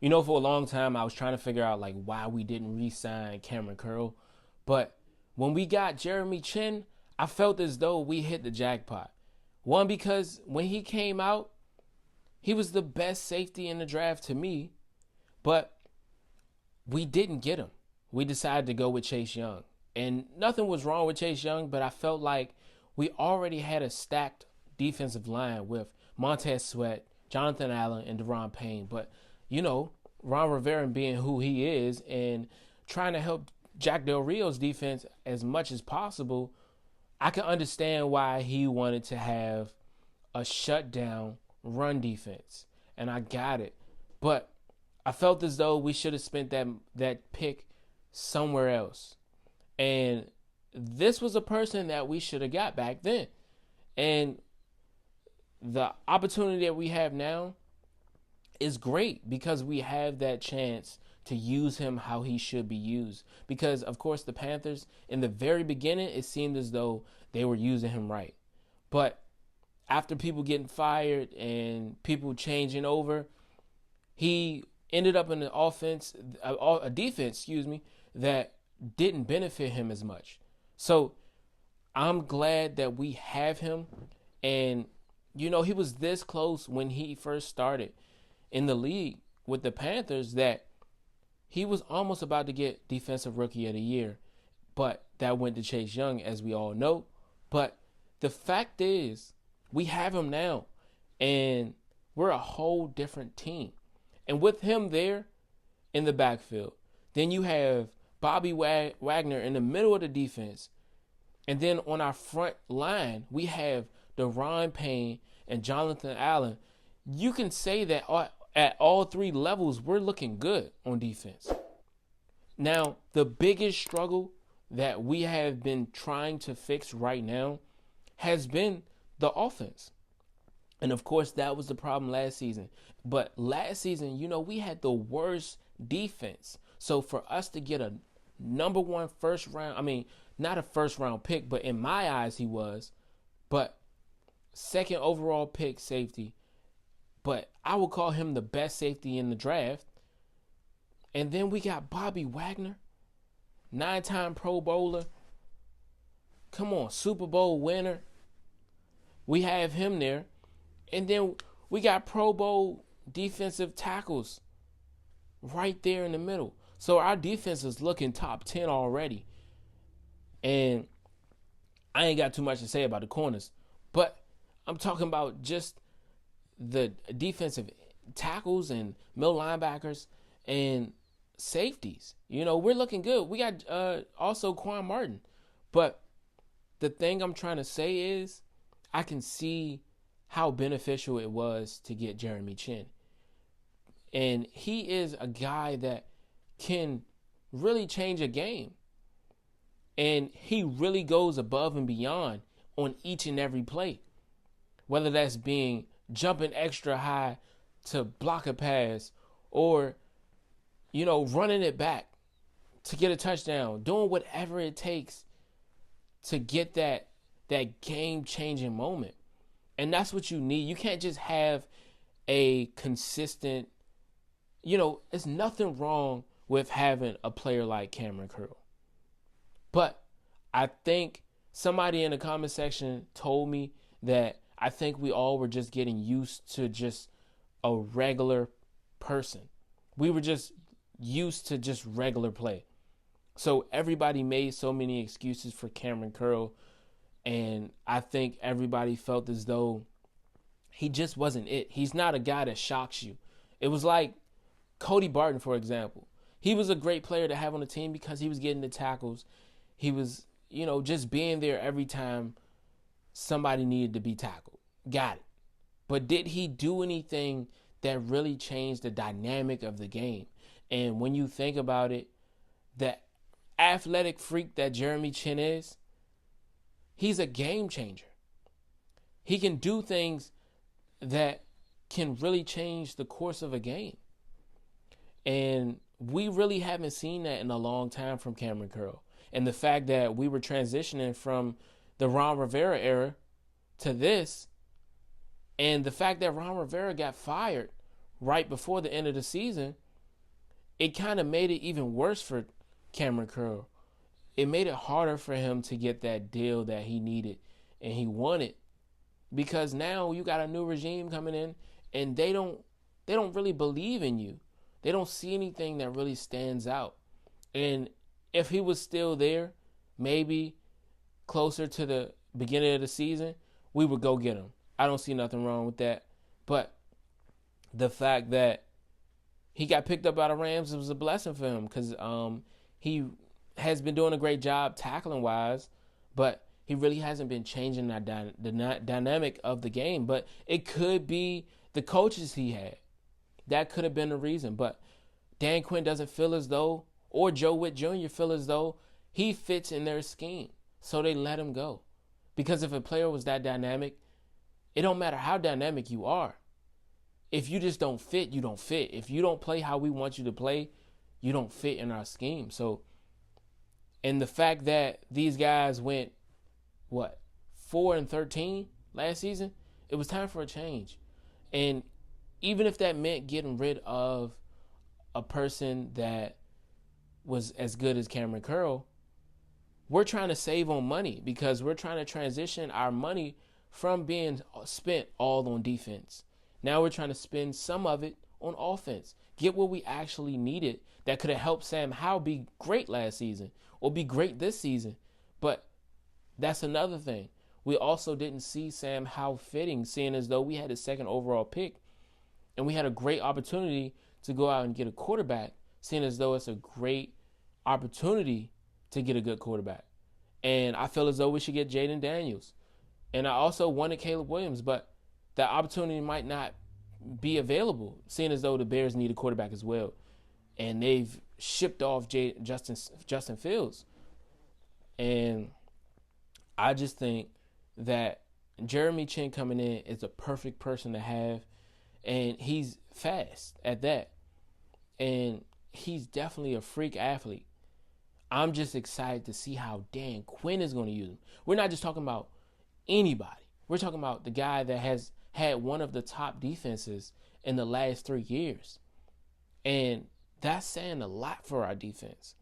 For a long time, I was trying to figure out like why we didn't re-sign Cameron Curl, but when we got Jeremy Chinn, I felt as though we hit the jackpot. One, because when he came out, he was the best safety in the draft to me, but we didn't get him. We decided to go with Chase Young, and nothing was wrong with Chase Young, but I felt like we already had a stacked defensive line with Montez Sweat, Jonathan Allen, and Deron Payne. But Ron Rivera being who he is and trying to help Jack Del Rio's defense as much as possible, I can understand why he wanted to have a shutdown run defense, and I got it. But I felt as though we should have spent that pick somewhere else. And this was a person that we should have got back then. And the opportunity that we have now is great because we have that chance to use him how he should be used. Because, of course, the Panthers, in the very beginning, it seemed as though they were using him right. But after people getting fired and people changing over, he ended up in an a defense, that didn't benefit him as much. So I'm glad that we have him. And, he was this close when he first started in the league with the Panthers that he was almost about to get Defensive Rookie of the Year. But that went to Chase Young, as we all know. But the fact is, we have him now. And we're a whole different team. And with him there in the backfield, then you have Bobby Wagner in the middle of the defense. And then on our front line, we have Deron Payne and Jonathan Allen. You can say that at all three levels, we're looking good on defense. Now, the biggest struggle that we have been trying to fix right now has been the offense. And of course, that was the problem last season. But last season, we had the worst defense. So for us to get a number one first round, not a first round pick, but in my eyes he was, but second overall pick safety. But I would call him the best safety in the draft. And then we got Bobby Wagner, 9-time Pro Bowler. Come on, Super Bowl winner. We have him there. And then we got Pro Bowl defensive tackles right there in the middle. So our defense is looking top 10 already. And I ain't got too much to say about the corners. But I'm talking about just the defensive tackles and middle linebackers and safeties. We're looking good. We got also Quan Martin. But the thing I'm trying to say is I can see how beneficial it was to get Jeremy Chinn. And he is a guy that can really change a game. And he really goes above and beyond on each and every play. Whether that's being jumping extra high to block a pass or, running it back to get a touchdown, doing whatever it takes to get that game-changing moment. And that's what you need. You can't just have a consistent, there's nothing wrong with having a player like Cameron Curl. But I think somebody in the comment section told me that I think we all were just getting used to just a regular person. We were just used to just regular play. So everybody made so many excuses for Cameron Curl. And I think everybody felt as though he just wasn't it. He's not a guy that shocks you. It was like Cody Barton, for example. He was a great player to have on the team because he was getting the tackles. He was, just being there every time somebody needed to be tackled. Got it. But did he do anything that really changed the dynamic of the game? And when you think about it, the athletic freak that Jeremy Chinn is, he's a game changer. He can do things that can really change the course of a game. And we really haven't seen that in a long time from Cameron Curl. And the fact that we were transitioning from the Ron Rivera era to this, and the fact that Ron Rivera got fired right before the end of the season, it kind of made it even worse for Cameron Curl. It made it harder for him to get that deal that he needed and he wanted, because now you got a new regime coming in and they don't really believe in you. They don't see anything that really stands out. And if he was still there, maybe closer to the beginning of the season, we would go get him. I don't see nothing wrong with that. But the fact that he got picked up by the Rams was a blessing for him, because he has been doing a great job tackling wise, but he really hasn't been changing the dynamic of the game. But it could be the coaches he had. That could have been the reason. But Dan Quinn doesn't feel as though, or Joe Witt Jr. feel as though he fits in their scheme. So they let him go. Because if a player was that dynamic, it don't matter how dynamic you are. If you just don't fit, you don't fit. If you don't play how we want you to play, you don't fit in our scheme. So, and the fact that these guys went, 4-13 last season, it was time for a change. And even if that meant getting rid of a person that was as good as Cameron Curl, we're trying to save on money, because we're trying to transition our money from being spent all on defense. Now we're trying to spend some of it on offense. Get what we actually needed that could have helped Sam Howell be great last season or be great this season. But that's another thing. We also didn't see Sam Howell fitting, seeing as though we had a second overall pick and we had a great opportunity to go out and get a quarterback, seeing as though it's a great opportunity to get a good quarterback. And I feel as though we should get Jaden Daniels. And I also wanted Caleb Williams, but that opportunity might not be available, seeing as though the Bears need a quarterback as well. And they've shipped off Justin Fields. And I just think that Jeremy Chinn coming in is a perfect person to have. And he's fast at that. And he's definitely a freak athlete. I'm just excited to see how Dan Quinn is going to use him. We're not just talking about anybody. We're talking about the guy that has had one of the top defenses in the last 3 years. And that's saying a lot for our defense.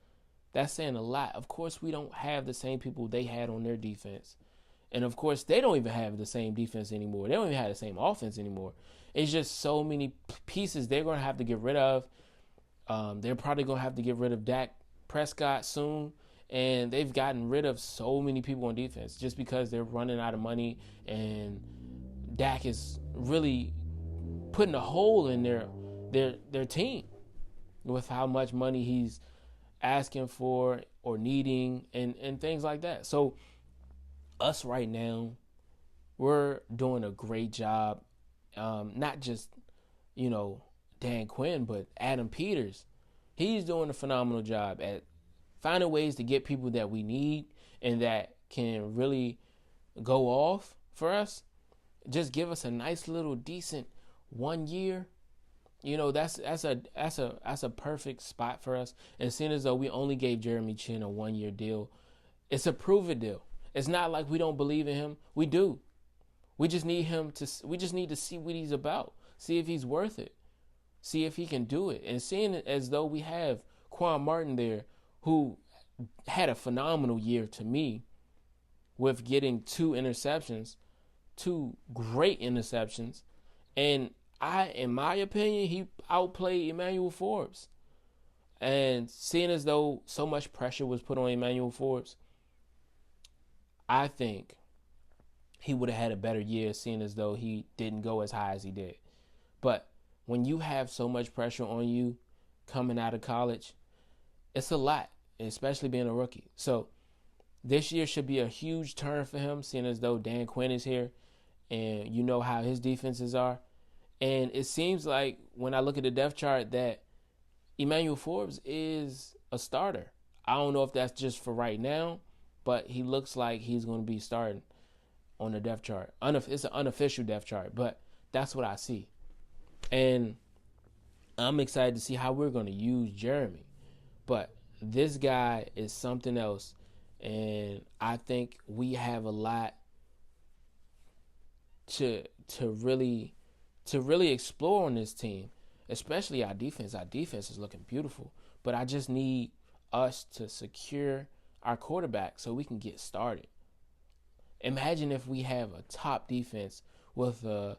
That's saying a lot. Of course, we don't have the same people they had on their defense. And of course, they don't even have the same defense anymore. They don't even have the same offense anymore. It's just so many pieces they're going to have to get rid of. They're probably going to have to get rid of Dak Prescott soon. And they've gotten rid of so many people on defense just because they're running out of money. And Dak is really putting a hole in their team with how much money he's asking for or needing and things like that. So us right now, we're doing a great job. Not just, Dan Quinn, but Adam Peters. He's doing a phenomenal job at finding ways to get people that we need and that can really go off for us. Just give us a nice little decent 1 year. That's a perfect spot for us. And seeing as though we only gave Jeremy Chinn a 1 year deal, it's a proven deal. It's not like we don't believe in him. We do. We just need to see what he's about. See if he's worth it. See if he can do it. And seeing it as though we have Quan Martin there, who had a phenomenal year to me with getting 2 interceptions, 2 great interceptions. And in my opinion, he outplayed Emmanuel Forbes. And seeing as though so much pressure was put on Emmanuel Forbes, I think he would have had a better year, seeing as though he didn't go as high as he did. But when you have so much pressure on you coming out of college, it's a lot, especially being a rookie. So this year should be a huge turn for him, seeing as though Dan Quinn is here and you know how his defenses are. And it seems like when I look at the depth chart that Emmanuel Forbes is a starter. I don't know if that's just for right now, but he looks like he's going to be starting on the depth chart. It's an unofficial depth chart, but that's what I see. And I'm excited to see how we're going to use Jeremy. But this guy is something else, and I think we have a lot to really explore on this team. especially our defense. Our defense is looking beautiful, but I just need us to secure our quarterback so we can get started. Imagine if we have a top defense with a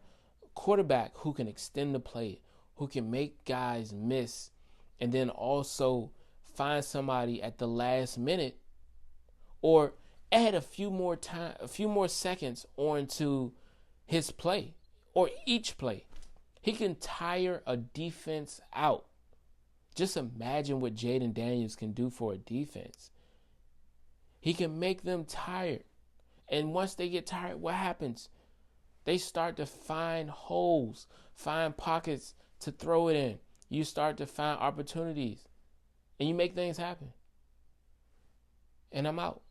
quarterback who can extend the play, who can make guys miss, and then also find somebody at the last minute or add a few more seconds onto his play or each play. He can tire a defense out. Just imagine what Jaden Daniels can do for a defense. He can make them tired. And once they get tired, what happens? They start to find holes, find pockets to throw it in. You start to find opportunities, and you make things happen. And I'm out.